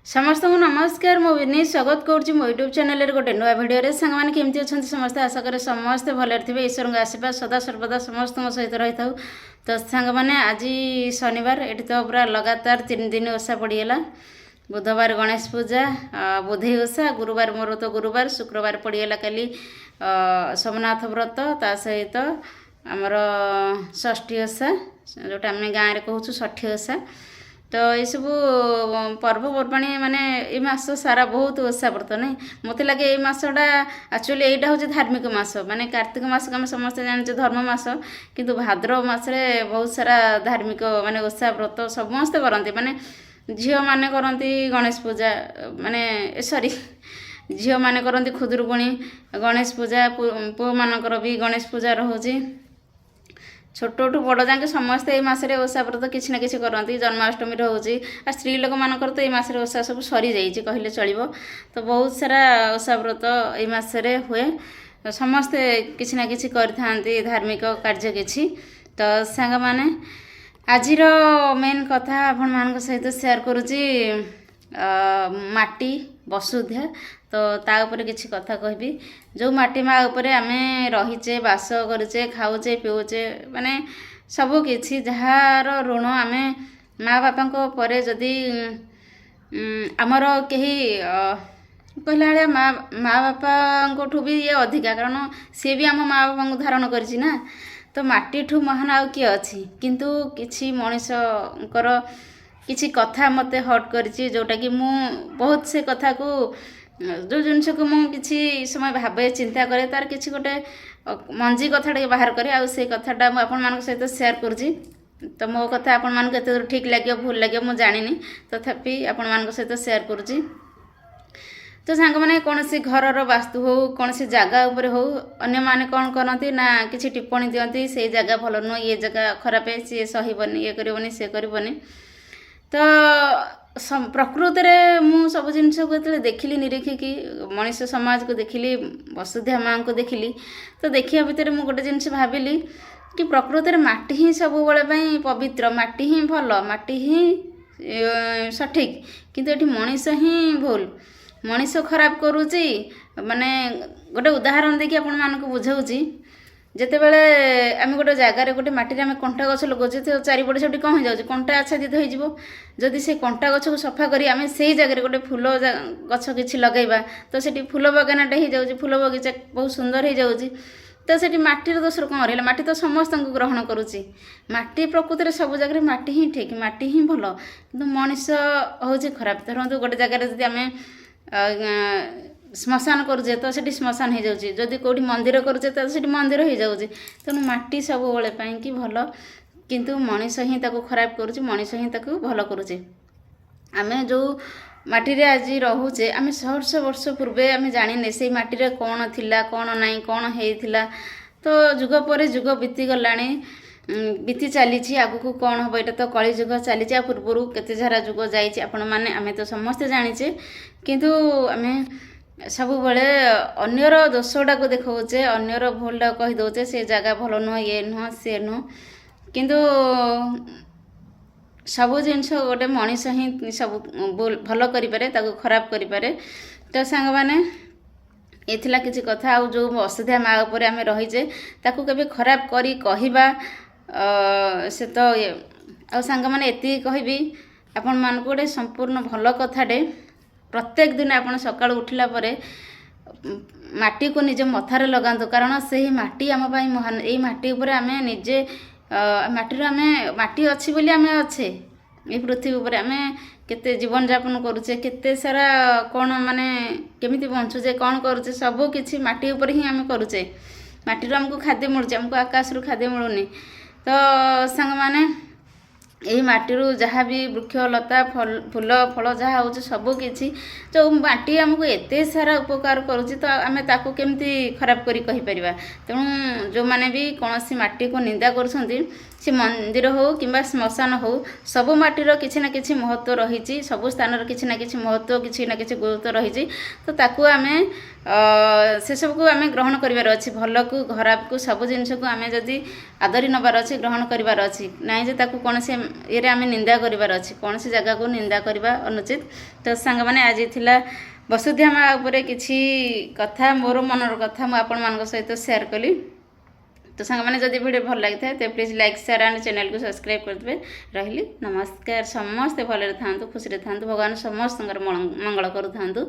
समस्त को नमस्कार मो विनी स्वागत करुँच मो यूट्यूब चैनल गोटे नुआ भिडियो सांग मैंने केमती अच्छा समस्ते आशा करें समस्ते भले थे ईश्वर का आशीर्वाद सदा सर्वदा समस्त सहित रही था। तो सांग मैंने आज शनिवार ये तो पूरा लगातार 3 दिन ओषा पड़गला। बुधवार गणेश पूजा, बुधई ओषा, गुरुवार मोर तो गुरुवार, शुक्रवार पड़गला कल सोमनाथ व्रत, ता सहित आमर षष्ठी ओषा जोटा आम गाँव में कहूँ षठी ओषा। तो ये सब पर्वपर्वाणी माने ये मास सारा बहुत ओषा व्रत नहीं मत लगे ये मसटा एक्चुअली यहाँ हूँ धार्मिक मास माने कार्तिक मास आम समस्त जाने धर्म मास किंतु भाद्रव मासरे बहुत सारा धार्मिक माने ओषा व्रत समस्ते करती माने झील मैंने करती गणेश पूजा माने सॉरी झील मैंने करती खुदुरुकुणी गणेश पूजा पुओ मानकर भी गणेश पूजा रोचे छोटू बड़ जाके समस्ते ये मसरे ओषा व्रत किसी ना किसी करती जन्माष्टमी रोचे आ स्त्री लोक मानकर तो ये मसरे ओषा सब सरी जाइए कहले चलो। तो बहुत सारा ओषा व्रत ये मसरे हुए समस्ते किसी ना किसी करथांती धार्मिक कार्य किसी। तो सांग माने आज मेन कथा आपण मान सहित शेयर करुच्ची माटी वसुधा। तो ता ऊपर किसी कथा कहबी जो माटी माँ उपरे आमे रहीचे बास करुचे खाऊचे पीऊचे माने सबू किछि जहार ऋण आमे माँ बापा परे जदि आमर कहीं कहला भाया माँ बापा भी ये अधिका कारण सी भी आम माँ बापा को धारण करिछि ना। तो माटी ठू महान आउ किए अच्छी किंतु किछि मनीषकर किछि कथा मते हट करिछि जोटा कि मु बहुत से कथा को जो जिनस को मुझे समय भावे चिंता करे तार किसी गोटे मंजी कथा बाहर करे आ से कथाटा मुझे आपण मान सहित शेयर करुँची। तो मो कथा आपण मान केते ठीक लगे भूल लगे मु जानिनी तथापि आपण मान सहित शेयर करुँची। तो सांग मैंने कौन सी घर वास्तु हो कौन सी जगह उपर हो अन्य माने कौन करती ना किसी टिप्पणी दियंती से जगह भल नुह ये जगह खराब है सी सहबनी ये करबनी से करबनी। तो प्रकृति रे मु सब जिनस को देखिली निरीखिकी मनीष समाज को देखिली वसुधा माँ को देखिली। तो देखिया भितर मु गोटे जिनस भाविली कि प्रकृति रे माटी ही सब बेले पवित्र माटी ही भल माटी ही सठिक किंतु ये मनीष ही भूल मनीष खराब करुच्ची। माने गोटे उदाहरण देखिए आपण मान को बुझाऊँगी जिते बड़े आम गोटे जगार गोटे मटी आम कंटा गछ लगौचे तो चारिपटे से कौन हो जाए कंटा आच्छादित हो जदि से कंटा गछ को सफा करी आम से जगह गोटे फूल गछ किसी लगेगा तो से फूल बगानाटे हो जाए फूल बगीचा बहुत सुंदर हो जाए। तो से माटीर दोष कौन रहा माटी तो समस्त ग्रहण करुच्ची माटी प्रकृति सब जगह माटी ही ठीक माटी ही भल कि मनीष हूँ खराब। धरतु गोटे जगार जब आम श्मशान करुचे तो सेठी श्मशान हो जाऊँगी जदि कौटी मंदिर करुचे तो सेठी मंदिर हो जाऊँगी। तेणु माटी सब बेले कि भल किंतु मनीष ही ताको खराब करुचे मनीष ही ताको भल करुचे। आमे जो माटी आज रोचे आम 100 वर्ष पूर्वे आम जाने से माटी रे कौन थिला कौन नाई कौन होता। तो जुग पर जुग बीती गलानी बीती चली आगु को कौन हम यहाँ तो कली जुग चली पूर्वर केते झारा जुग जाइए आपण मैंने आम तो समस्ते जानीचे किंतु आम सब बड़े अन्यर दोषटा को देखौचे अन्यर भूलटा कहीदे से जगह भल नुह ये नुह सी नुह किंतु सब जिनस गोटे मनीष ही सब भल करें खराब करें। तो सांग मैंने ये किसी कथा आ जो वसुधा माँ उपर आम रहीचे ताकू केबे खराब करी कहबा से तो आ सांग मैंने एति कहबी आपण मान को गोटे संपूर्ण भल कथाटे प्रत्येक दिन आप सकाळ उठिला परे माटी को निज मथारे लगातु कारण से ही माटी आम महान यही माटी उपर आम निजे माटी आम माटी अच्छी बोली आम अच्छे ये पृथ्वी उपर आम केते जीवन यापन करुचे केते सारा कौन माने केमिति बंचुचे कौन करुचे सब किछि माटी उपर ही आम करुचे माटी आमको खाद्य मिलुचे आमको आकाश रु खाद्य मिलुनी। तो सांग माने यही माटी जहाँ भी वृक्ष लता फूल फल जहाँ हो सब किछि जो माटी आमको एते सारा उपकार करुच्ची तो आम ताकू केमती खराब करी कहि परिबा। तेणु जो माने भी कौन सी माटी को निंदा करुछंती ସେ ମନ୍ଦିର ହେଉ କିମ୍ବା ଶ୍ମଶାନ ହେଉ ସବୁ ମାଟିର କିଛି ନା କିଛି ମହତ୍ତ୍ୱ ରହିଛି, ସବୁ ସ୍ଥାନର କିଛି ନା କିଛି ମହତ୍ତ୍ୱ କିଛି ନା କିଛି ଗୁରୁତ୍ୱ ରହିଛି। ତ ତାକୁ ଆମେ ସେସବୁକୁ ଆମେ ଗ୍ରହଣ କରିବାର ଅଛି, ଭଲକୁ ଖରାପକୁ ସବୁ ଜିନିଷକୁ ଆମେ ଯଦି ଆଦରି ନେବାର ଅଛି, ଗ୍ରହଣ କରିବାର ଅଛି, ନାହିଁ ଯେ ତାକୁ କୌଣସି ଇଏରେ ଆମେ ନିନ୍ଦା କରିବାର ଅଛି, କୌଣସି ଜାଗାକୁ ନିନ୍ଦା କରିବା ଅନୁଚିତ। ତ ସାଙ୍ଗମାନେ ଆଜି ଥିଲା ବସୁଧା ମା ଉପରେ କିଛି କଥା, ମୋର ମନର କଥା ମୁଁ ଆପଣମାନଙ୍କ ସହିତ ସେୟାର କଲି। ତ ସାଙ୍ଗମାନେ ଯଦି ଭିଡ଼ିଓ ଭଲ ଲାଗିଥାଏ ତ ପ୍ଲିଜ୍ ଲାଇକ୍ ସେୟାର ଆଣ୍ଡ ଚ୍ୟାନେଲକୁ ସବସ୍କ୍ରାଇବ୍ କରିଦେବେ। ରହିଲି ନମସ୍କାର। ସମସ୍ତେ ଭଲରେ ଥାଆନ୍ତୁ, ଖୁସିରେ ଥାଆନ୍ତୁ, ଭଗବାନ ସମସ୍ତଙ୍କର ମଙ୍ଗଳ କରୁଥାନ୍ତୁ।